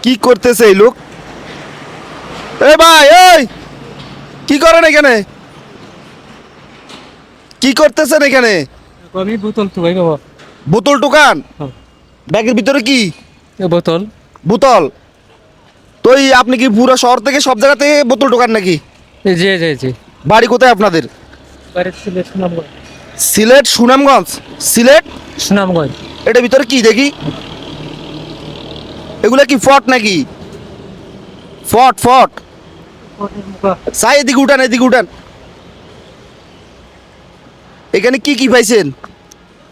কি করতেছে এই লোক? এই ভাই, এই কি করেন এখানে? কি করতেছেন এখানে? আমি বোতল তো ভাই বাবা। বোতল টোকান? হ্যাঁ। ব্যাগের ভিতরে কি? বোতল। বোতল? তো এই আপনি কি পুরো শহর থেকে সব জায়গা থেকে বোতল টোকান নাকি? জি জি জি। বাড়ি কোথায় আপনাদের? বাড়ির সিলেট সুনামগঞ্জ। সিলেট সুনামগঞ্জ? সিলেট? সুনামগঞ্জ। এটার ভিতরে কি দেখি? এগুলা কি ফট নাকি? ফট ফট? সাই এদিকে উঠান, এদিকে উঠান। এখানে কি কি পাইছেন?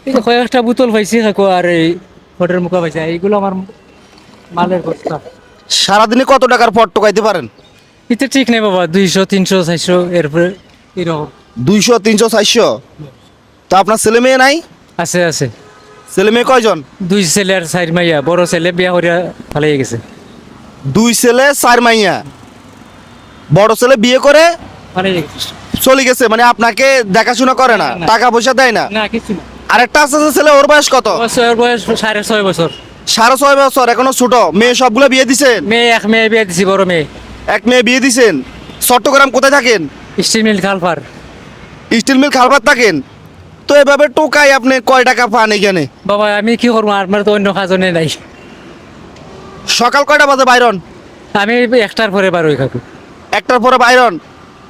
এই যে কয়েকটা বোতল পাইছি কাকু, আর এই ফটের মুখা পাইছি। এইগুলো আমার মালের বস্তা। সারাদিনে কত টাকার ফট টোকাইতে পারেন? এটা ঠিক নেই বাবা, 200 300 400 এরপরে এরকম 200 300 400? তো আপনার ছেলে মেয়ে নাই? আছে আছে। ছেলে মেয়ে কয়জন? 2 ছেলে আর 4 মাইয়া। বড় ছেলে বিয়া করে পালিয়ে গেছে। 2 ছেলে 4 মাইয়া। বড় ছেলে বিয়ে করে পালিয়ে গেছে। চলে গেছে, মানে আপনাকে দেখাশোনা করে না, না। টাকা পয়সা দেয় না? না কিছু না। আরেকটা আছে যে ছেলে, ওর বয়স কত? বছর বয়স 6.5 বছর। 6.5 বছর, এখনো ছোট। মেয়ে সবগুলো বিয়ে দিছেন? মেয়ে এক মেয়ে বিয়ে দিছি, বড় মেয়ে। এক মেয়ে বিয়ে দিছেন। চট্টগ্রাম কোথায় থাকেন? Steel mill খালপার। স্টিল মিল খালবাত থাকেন। তো এভাবে টোকাই আপনি কয় টাকা পান এখানে? বাবা আমি কি করবো, আমার তো অন্য কাজনে নাই। সকাল কয়টা বাজে বাইরন? আমি 1টার পরে বার হই কাকু। 1টার পরে বাইরন?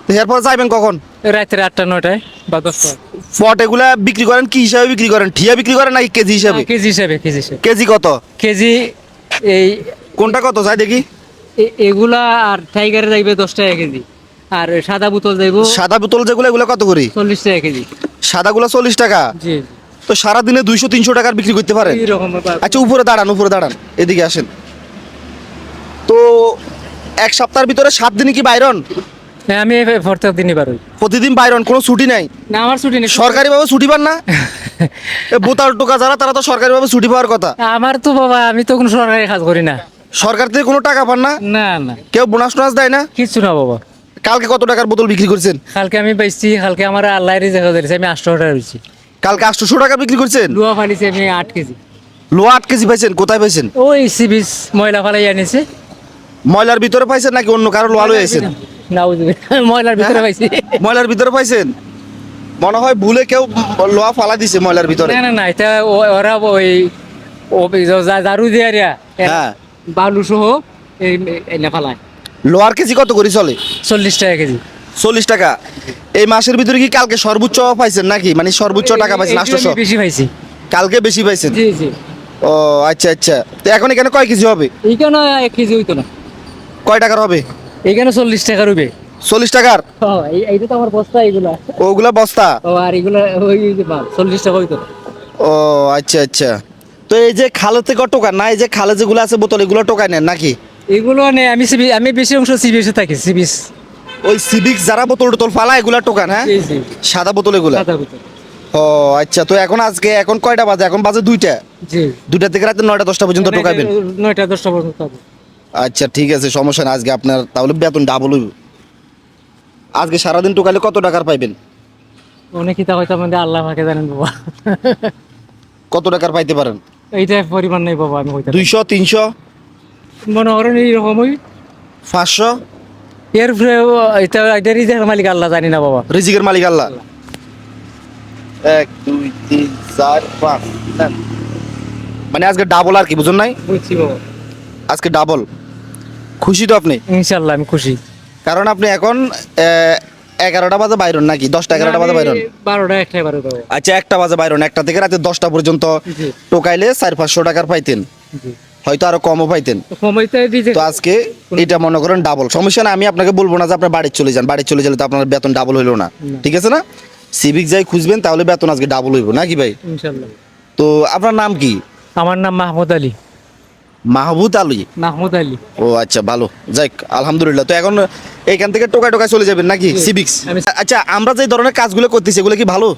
তো এরপর যাইবেন কখন? রাত্রে 8টা 9টায় বা 10টা। ফট এগুলা বিক্রি করেন কি হিসাবে বিক্রি করেন? ঠিয়া বিক্রি করেন নাকি কেজি হিসাবে? কেজি হিসাবে, কেজি হিসাবে। কেজি কত? কেজি এই কোনটা কত যাই দেখি? এগুলা আর টাইগারে যাইবে 10 টাকা কেজি। আর সাদা বোতল যাইব সাদা বোতল যেগুলো, এগুলো কত করে? 40 টাকা কেজি। সাদাগুলো 40 টাকা? জি। তো সারাদিনে 200 300 টাকার বিক্রি করতে পারেন? এইরকম আচ্ছা উপরে দাঁড়ান, উপরে দাঁড়ান, এদিকে আসেন। তো এক সপ্তাহের ভিতরে 7 দিনই কি বাইরন? হ্যাঁ, আমি প্রত্যেক দিনই বার হই। প্রতিদিন বাইরন, কোনো ছুটি নাই? না আমার ছুটি নেই। সরকারিভাবে ছুটি পান না? এ বোতাল টোকা যারা, তারা তো সরকারিভাবে ছুটি পাওয়ার কথা। আমার তো বাবা, আমি তো কোনো সরকারি কাজ করি না। সরকার থেকে কোনো টাকা পান না? না না কেউ বোনাস টোনাস দেয় না? কিছু না বাবা। কালকে কত টাকার বোতল বিক্রি করছেন? কালকে আমি পাইছি, কালকে আমার আল্লাহরই দেখা দিয়েছে, আমি 800 টাকা রয়েছি। কালকে 800 টাকা বিক্রি করছেন? লোহা ফালিছে আমি 8 কেজি। লোহা 8 কেজি পাইছেন? কোথায় পাইছেন? ওই সিবিস ময়লা ফালাই আনিছে। ময়লার ভিতরে পাইছেন নাকি অন্য কারো লোহা লয়ে আইছেন? না বুঝবে, ময়লার ভিতরে পাইছি। ময়লার ভিতরে পাইছেন? মনে হয় ভুলে কেউ লোহা ফালা দিছে ময়লার ভিতরে। না না না, এটা ওরা ওই দারু দিয়ে হ্যাঁ। বালু সহ এই না ফালায়। লোহার কেজি কত করে চলে? 40 টাকা কেজি। 40 টাকা। এই মাসের ভিতরে কি কালকে সর্বোচ্চ পাইছেন নাকি, মানে সর্বোচ্চ টাকা পাইছেন? এই 800? বেশি পাইছি। কালকে বেশি পাইছেন? জি জি। ও আচ্ছা আচ্ছা। তো এখন এখানে কয় কেজি হবে? এইখানে 1 কেজি হইতো না। কয় টাকার হবে? এইখানে 40 টাকা রুবে। 40 টাকার? এইটা তো আমার বস্তা, এইগুলা। ওগুলা বস্তা? ও আর এগুলা ওই যে মাল 40 টাকা হইতো না। ও আচ্ছা আচ্ছা। তো এই যে খালে থেকে টোকা না, এই যে খালে যেগুলো আছে বোতল, এগুলো টোকায় নেন নাকি? এগুলো নেই, আমি বেশি অংশ সিবিএসে থাকি। সিবিএস। ওই সিভিক্স যারা বোতল টোতল ফালা, এগুলা টোকান? হ্যাঁ, জি জি। সাদা বোতল এগুলা? সাদা বোতল। ও আচ্ছা। তো এখন এখন কয়টা বাজে? এখন বাজে 2টা। জি। 2টা থেকে রাতে 9টা 10টা পর্যন্ত টোকাবেন? 9টা 10টা পর্যন্ত থাকবো। আচ্ছা ঠিক আছে, সমস্যা না। আজকে আপনার তাহলে বেতন ডাবল হইব। আজকে সারাদিন টোকাইলে কত টাকার পাইবেন? অনেক কিতা হয়তো আমাদের আল্লাহ পাকে জানেন বাবা। কত টাকার পাইতে পারেন? এইটা পরিমাণ নেই বাবা, আমি হইতে 200 300 মনে করেন এইরকমই। 500? এর এটা এটারই যে মালিক আল্লাহ, জানি না বাবা। রিজিকের মালিক আল্লাহ। 1 2 3 4 5 মানে আজকে ডাবল আর কি, বুঝুন নাই? বুঝছি বাবা। আজকে ডাবল। খুশি তো আপনি? ইনশাআল্লাহ আমি খুশি। কারণ আপনি এখন 11টা বাজে বাইরন নাকি 10টা 11টা বাজে বাইরন? 12টা 1টায় বার হইতো। আচ্ছা 1টা বাজে বাইরন, 1টা থেকে রাতে 10টা পর্যন্ত জি টোকাইলে 400-500 টাকার পাইতেন, জি। হয়তো আরো কমও পাইতেন। সময়টা দিতে। তো আজকে এটা মনে করেন ডাবল। সমস্যা না, আমি আপনাকে বলবো না যে আপনার বাড়ি চলে যান। বাড়ি চলে গেলে তো আপনার বেতন ডাবল হইলো না, ঠিক আছে না? সিভিক যাই খুঁজবেন, তাহলে বেতন আজকে ডাবল হইব নাকি ভাই? ইনশাআল্লাহ। তো আপনার নাম কি? আমার নাম মাহমুদ আলী। মাহবুব আলী? মাহমুদ আলী। ও আচ্ছা, ভালো, যাক আলহামদুলিল্লাহ। তো এখন এইখান থেকে টোকায় টোকায় চলে যাবেন নাকি সিভিক্স? আচ্ছা, আমরা যে ধরনের কাজগুলো করতেছি এগুলো কি ভালো?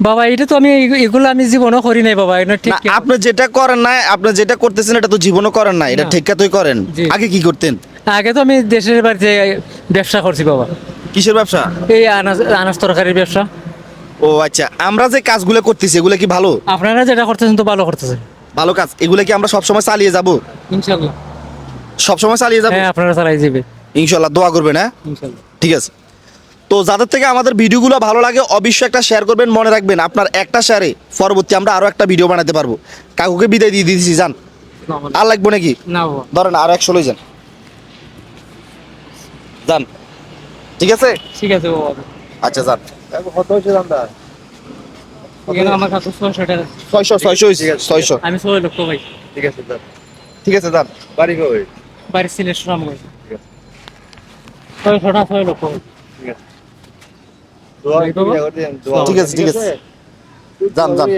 বাবা এটা তো আমি এগুলো আমি জীবনও করি নাই বাবা, এটা ঠিক। না, আপনি যেটা করেন না, আপনি যেটা করতেছেন এটা তো জীবনও করেন না, এটা না। ঠিকঠাকই করেন। জি। আগে কি করতেন? আগে তো আমি দেশের বাড়িতে ব্যবসা করছি বাবা। কিসের ব্যবসা? এই আনাজ আনাজ তরকারির ব্যবসা। ও আচ্ছা, আমরা যে কাজগুলো করতেছি এগুলো কি ভালো? আপনারা যেটা করতেছেন তো ভালো করতেছেন। ভালো কাজ। এগুলো কি আমরা সবসময় চালিয়ে যাব? ইনশাআল্লাহ। সবসময় চালিয়ে যাবো হ্যাঁ আপনারা চালাই যাবে ইনশাল্লাহ, দোয়া করবেন। হ্যাঁ ইনশাল্লাহ। ঠিক আছে। তো যাদের থেকে আমাদের ভিডিওগুলো ভালো লাগে অবশ্যই একটা শেয়ার করবেন, মনে রাখবেন আপনার একটা শেয়ারে পরবর্তী আমরা আরো একটা ভিডিও বানাতে পারবো। কাকুকে বিদায় দিয়ে দিয়েছি, যান। আর লাগবো নাকি? না বাবা। ধরেন আর 100 লই যান, যান। ঠিক আছে, ঠিক আছে বাবা। আচ্ছা যান। কত হয়েছে দামটা? এখানে আমার কাছে 600 টাকা। 600 600। আমি 6 লক্ষ ভাই। ঠিক আছে দাম। ঠিক আছে যান। বাড়ি কবে? বাড়ি সিলেট সুনামগঞ্জ। ঠিক আছে। 600 টাকা 6 লক্ষ ভাই। ঠিক আছে। দোয়া বাড়ি কবে? করে দেন, দোয়া ঠিক আছে, ঠিক আছে। যান, যান।